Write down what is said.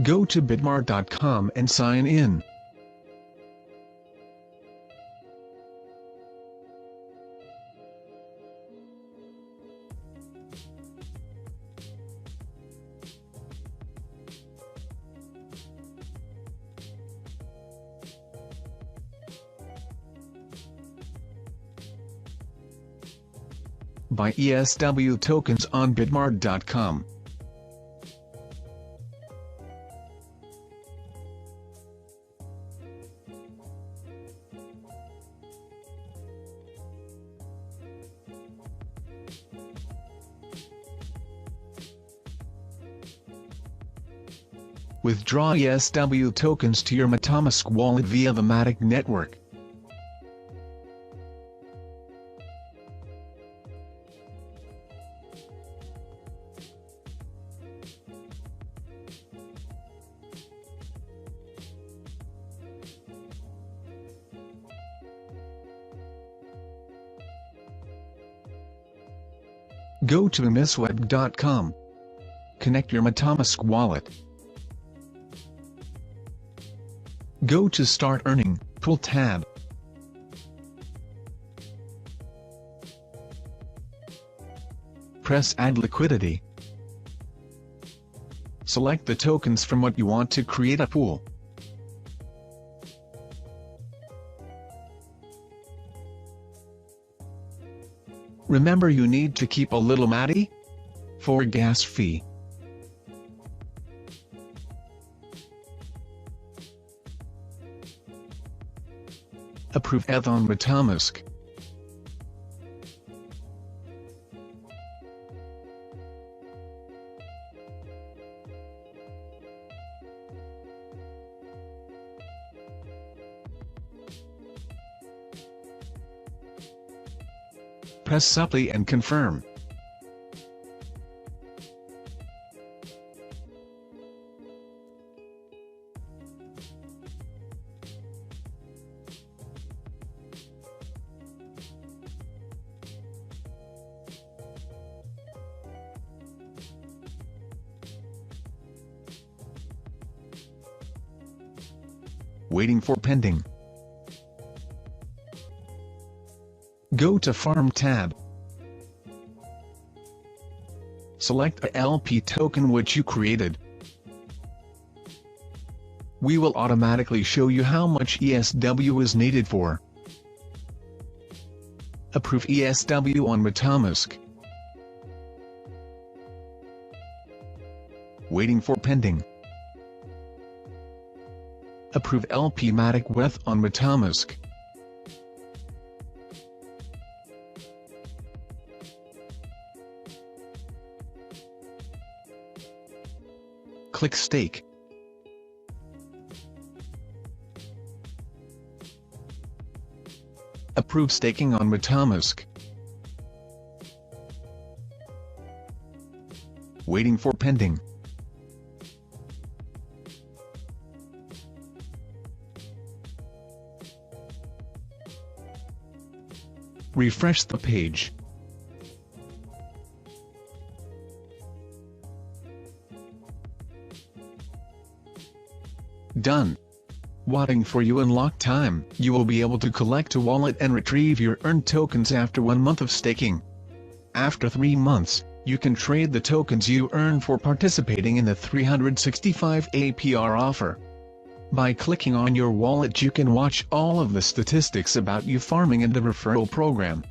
Go to bitmart.com and sign in. Buy ESW tokens on bitmart.com. Withdraw ESW tokens to your MetaMask wallet via the MATIC network. Go to misweb.com. Connect your MetaMask wallet. Go to Start Earning Pool tab. Press Add Liquidity. Select the tokens from what you want to create a pool. Remember, you need to keep a little MATIC for gas fee. Approve ETH on MetaMask. Press Supply and confirm. Waiting for pending. Go to Farm tab. Select a LP token which you created. We will automatically show you how much ESW is needed for. Approve ESW on MetaMask. Waiting for pending. Approve LP MATIC with on MetaMask. Click Stake. Approve staking on MetaMask. Waiting for pending. Refresh the page. Done. Waiting for you unlock time. You will be able to collect a wallet and retrieve your earned tokens after 1 month of staking. After 3 months, you can trade the tokens you earn for participating in the 365 APR offer. By clicking on your wallet, you can watch all of the statistics about you farming in the referral program.